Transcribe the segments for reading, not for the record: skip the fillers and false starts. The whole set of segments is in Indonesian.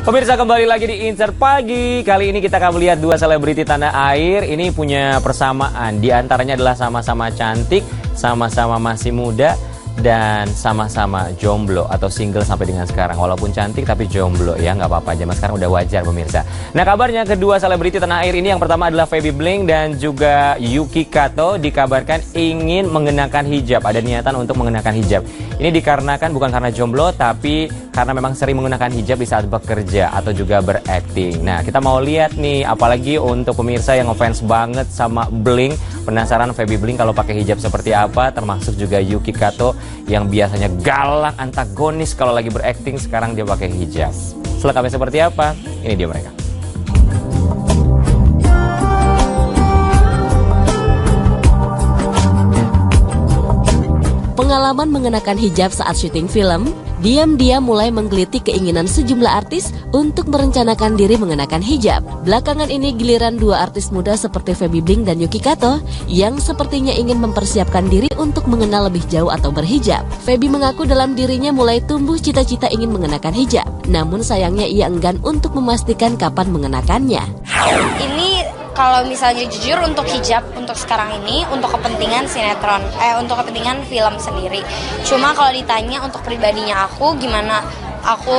Pemirsa, kembali lagi di Insert Pagi. Kali ini kita akan melihat dua selebriti tanah air. Ini punya persamaan. Di antaranya adalah sama-sama cantik, sama-sama masih muda, dan sama-sama jomblo atau single sampai dengan sekarang. Walaupun cantik tapi jomblo ya, nggak apa-apa, zaman sekarang udah wajar pemirsa. Nah, kabarnya kedua selebriti tanah air ini, yang pertama adalah Feby Bling dan juga Yuki Kato, dikabarkan ingin mengenakan hijab. Ada niatan untuk mengenakan hijab. Ini dikarenakan bukan karena jomblo, tapi karena memang sering menggunakan hijab di saat bekerja atau juga berakting. Nah, kita mau lihat nih, apalagi untuk pemirsa yang ngefans banget sama Bling, penasaran Feby Bling kalau pakai hijab seperti apa, termasuk juga Yuki Kato yang biasanya galak, antagonis kalau lagi berakting, sekarang dia pakai hijab. Selengkapnya seperti apa? Ini dia mereka. Pengalaman mengenakan hijab saat syuting film, diam-diam mulai menggelitik keinginan sejumlah artis untuk merencanakan diri mengenakan hijab. Belakangan ini giliran dua artis muda seperti Feby Bling dan Yuki Kato yang sepertinya ingin mempersiapkan diri untuk mengenal lebih jauh atau berhijab. Feby mengaku dalam dirinya mulai tumbuh cita-cita ingin mengenakan hijab, namun sayangnya ia enggan untuk memastikan kapan mengenakannya. Ini kalau misalnya jujur untuk hijab untuk sekarang ini untuk kepentingan sinetron, untuk kepentingan film sendiri. Cuma kalau ditanya untuk pribadinya aku gimana aku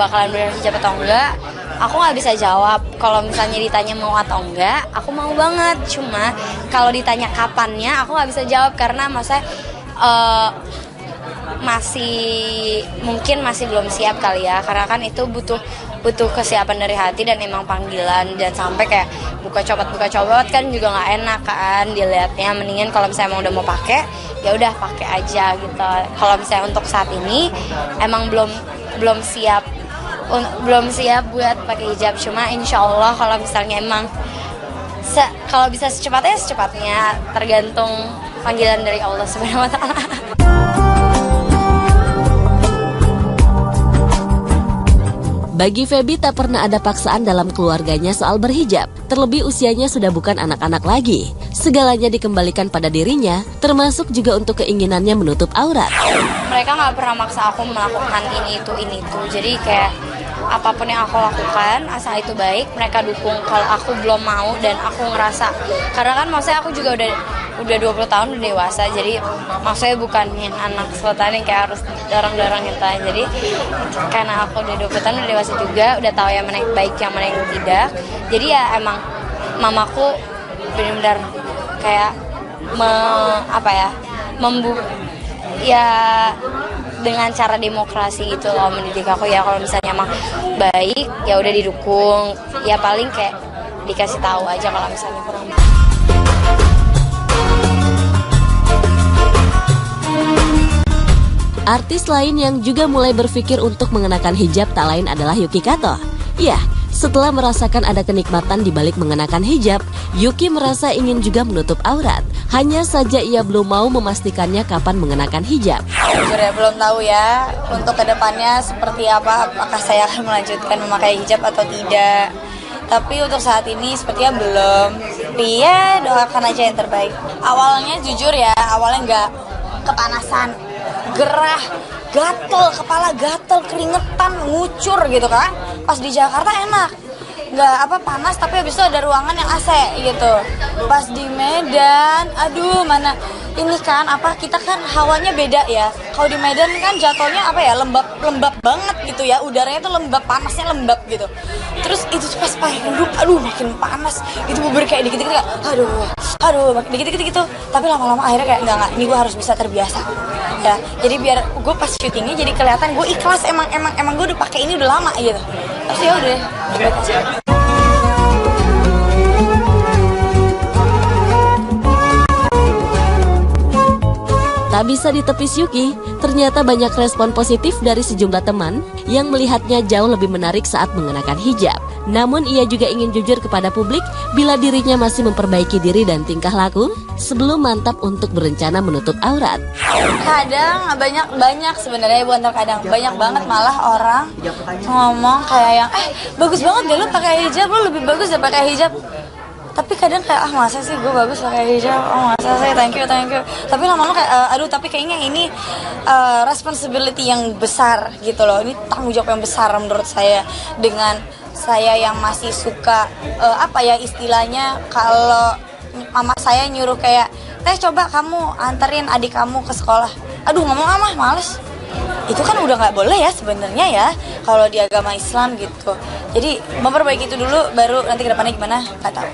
bakalan berhijab atau enggak, aku nggak bisa jawab. Kalau misalnya ditanya mau atau enggak, aku mau banget. Cuma kalau ditanya kapannya, aku nggak bisa jawab karena mungkin masih belum siap kali ya, karena kan itu butuh kesiapan dari hati dan emang panggilan. Dan sampai kayak buka copot kan juga nggak enak kan dilihatnya. Mendingan kalau misalnya emang udah mau pakai, ya udah pakai aja gitu. Kalau misalnya untuk saat ini emang belum siap buat pakai hijab. Cuma insya Allah kalau misalnya emang kalau bisa secepatnya, tergantung panggilan dari Allah Subhanahu Wa Taala. Bagi Feby tak pernah ada paksaan dalam keluarganya soal berhijab. Terlebih usianya sudah bukan anak-anak lagi. Segalanya dikembalikan pada dirinya, termasuk juga untuk keinginannya menutup aurat. Mereka nggak pernah maksa aku melakukan ini itu. Jadi kayak apapun yang aku lakukan, asal itu baik, mereka dukung. Kalau aku belum mau dan aku ngerasa, karena kan maksudnya aku juga udah 20 tahun udah dewasa, jadi maksudnya bukan yang anak sultan yang kayak harus dorong-dorong gitu. Jadi karena aku udah 20 tahun udah dewasa juga, udah tahu yang mana yang baik, yang mana yang tidak. Jadi ya emang mamaku benar-benar kayak dengan cara demokrasi gitu loh mendidik aku. Ya kalau misalnya emang baik ya udah didukung, ya paling kayak dikasih tahu aja kalau misalnya kurang baik. Artis lain yang juga mulai berpikir untuk mengenakan hijab tak lain adalah Yuki Kato. Ya, setelah merasakan ada kenikmatan di balik mengenakan hijab, Yuki merasa ingin juga menutup aurat. Hanya saja ia belum mau memastikannya kapan mengenakan hijab. Jujur ya, belum tahu ya untuk kedepannya seperti apa, apakah saya akan melanjutkan memakai hijab atau tidak. Tapi untuk saat ini sepertinya belum. Tapi ya doakan aja yang terbaik. Awalnya jujur ya, awalnya nggak kepanasan, gerah, gatel, kepala gatel, keringetan, ngucur gitu kan. Pas di Jakarta enak, nggak panas, tapi habis itu ada ruangan yang AC gitu. Pas di Medan, aduh mana ini kan kita kan hawanya beda ya. Kalau di Medan kan jatuhnya lembab banget gitu ya, udaranya tuh lembab, panasnya lembab gitu. Terus itu tuh pas pakai duduk, aduh makin panas, itu bubur kayak dikit-dikit kayak aduh makin dikit-dikit gitu. Tapi lama-lama akhirnya kayak enggak, ini gue harus bisa terbiasa ya. Jadi biar gue pas syutingnya jadi kelihatan gue ikhlas, emang gue udah pakai ini udah lama gitu. Terus ya udah. Tak bisa ditepis Yuki, ternyata banyak respon positif dari sejumlah teman yang melihatnya jauh lebih menarik saat mengenakan hijab. Namun ia juga ingin jujur kepada publik bila dirinya masih memperbaiki diri dan tingkah laku sebelum mantap untuk berencana menutup aurat. Kadang banyak sebenarnya, bukan terkadang, banyak banget malah orang ngomong kayak yang bagus banget deh lu pakai hijab, lu lebih bagus deh pakai hijab. Tapi kadang kayak masa sih gue bagus pakai hijab, masa sih thank you. Tapi lama-lama kayak tapi kayaknya ini responsibility yang besar gitu loh, ini tanggung jawab yang besar menurut saya, dengan saya yang masih suka istilahnya kalau mama saya nyuruh kayak coba kamu anterin adik kamu ke sekolah, ngomong males. Itu kan udah nggak boleh ya sebenarnya ya kalau di agama Islam gitu. Jadi memperbaiki itu dulu, baru nanti kedepannya gimana nggak tahu.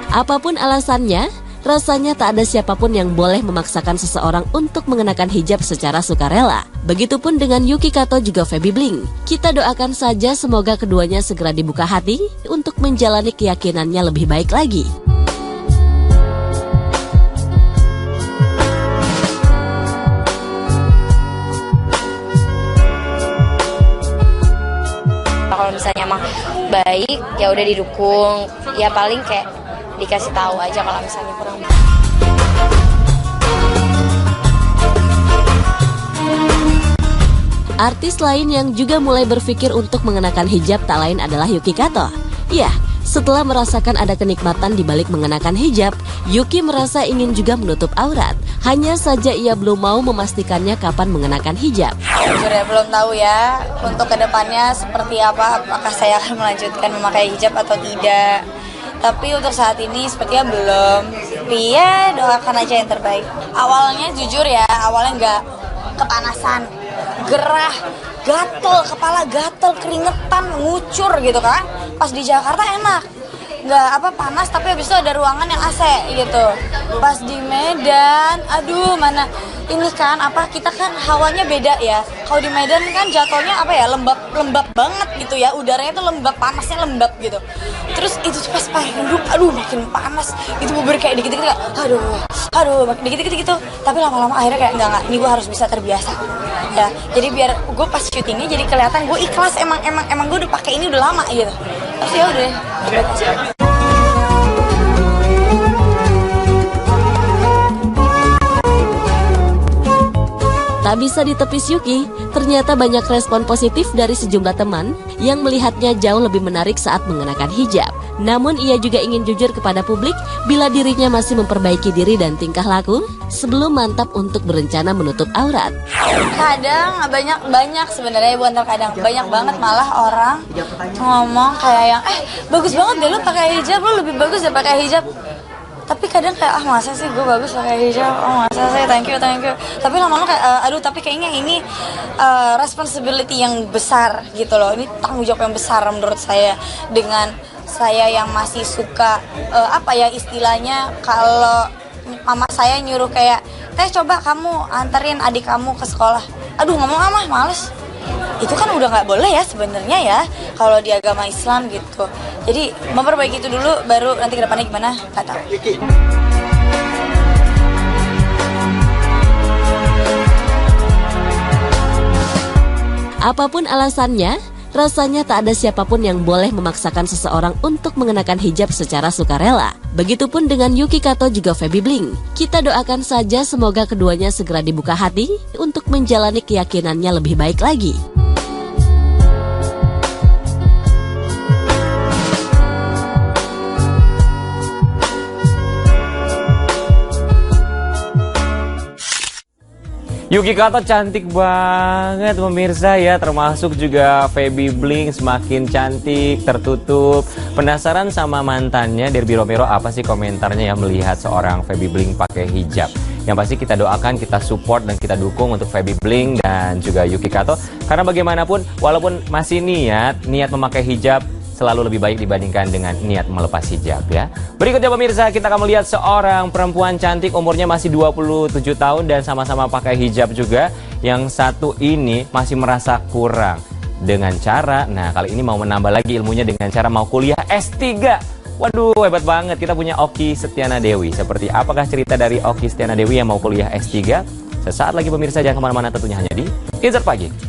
Apapun alasannya, rasanya tak ada siapapun yang boleh memaksakan seseorang untuk mengenakan hijab secara sukarela. Begitupun dengan Yuki Kato juga Feby Bling. Kita doakan saja semoga keduanya segera dibuka hati untuk menjalani keyakinannya lebih baik lagi. Kalau misalnya emang baik, ya udah didukung. Ya paling kayak dikasih tahu aja kalau misalnya kurang. Artis lain yang juga mulai berpikir untuk mengenakan hijab tak lain adalah Yuki Kato. Ya, setelah merasakan ada kenikmatan di balik mengenakan hijab, Yuki merasa ingin juga menutup aurat. Hanya saja ia belum mau memastikannya kapan mengenakan hijab. Jujur ya, belum tahu ya untuk kedepannya seperti apa, apakah saya akan melanjutkan memakai hijab atau tidak. Tapi untuk saat ini sepertinya belum. Tapi ya doakan aja yang terbaik. Awalnya jujur ya, awalnya nggak kepanasan, gerah, gatel, kepala gatel, keringetan, ngucur gitu kan. Pas di Jakarta enak, nggak panas, tapi habis itu ada ruangan yang AC gitu. Pas di Medan, mana ini kan kita kan hawanya beda ya. Kalau di Medan kan jatuhnya lembab banget gitu ya, udaranya tuh lembab, panasnya lembab gitu. Terus itu pas duduk, makin panas. Itu bubur kayak dikit-dikit kayak makin dikit-dikit gitu. Tapi lama-lama akhirnya kayak enggak, ini gue harus bisa terbiasa. Ya, jadi biar gue pas syutingnya jadi kelihatan gue ikhlas, emang gue udah pakai ini udah lama gitu. Terus ya udah. Tak bisa ditepis Yuki, ternyata banyak respon positif dari sejumlah teman yang melihatnya jauh lebih menarik saat mengenakan hijab. Namun ia juga ingin jujur kepada publik bila dirinya masih memperbaiki diri dan tingkah laku sebelum mantap untuk berencana menutup aurat. Kadang banyak sebenarnya, bukan terkadang, banyak banget malah orang ngomong kayak yang bagus banget deh lo pakai hijab, lo lebih bagus deh pakai hijab. Tapi kadang kayak masa sih gue bagus pakai hijab, masa sih thank you. Tapi lama-lama kayak tapi kayaknya ini responsibility yang besar gitu loh, ini tanggung jawab yang besar menurut saya, dengan saya yang masih suka istilahnya kalau mama saya nyuruh kayak coba kamu anterin adik kamu ke sekolah, ngomong males. Itu kan udah nggak boleh ya sebenarnya ya kalau di agama Islam gitu. Jadi memperbaiki itu dulu, baru nanti kedepannya gimana nggak tahu. Apapun alasannya, rasanya tak ada siapapun yang boleh memaksakan seseorang untuk mengenakan hijab secara sukarela. Begitupun dengan Yuki Kato juga Feby Bling. Kita doakan saja semoga keduanya segera dibuka hati untuk menjalani keyakinannya lebih baik lagi. Yuki Kato cantik banget pemirsa ya, termasuk juga Feby Bling semakin cantik, tertutup. Penasaran sama mantannya Derby Romero, apa sih komentarnya ya melihat seorang Feby Bling pakai hijab? Yang pasti kita doakan, kita support dan kita dukung untuk Feby Bling dan juga Yuki Kato. Karena bagaimanapun, walaupun masih niat memakai hijab, selalu lebih baik dibandingkan dengan niat melepas hijab ya. Berikutnya pemirsa, kita akan melihat seorang perempuan cantik, umurnya masih 27 tahun dan sama-sama pakai hijab juga. Yang satu ini masih merasa kurang dengan cara, kali ini mau menambah lagi ilmunya dengan cara mau kuliah S3. Waduh, hebat banget. Kita punya Oki Setiana Dewi. Seperti apakah cerita dari Oki Setiana Dewi yang mau kuliah S3? Sesaat lagi pemirsa, jangan kemana-mana, tentunya hanya di Insert Pagi.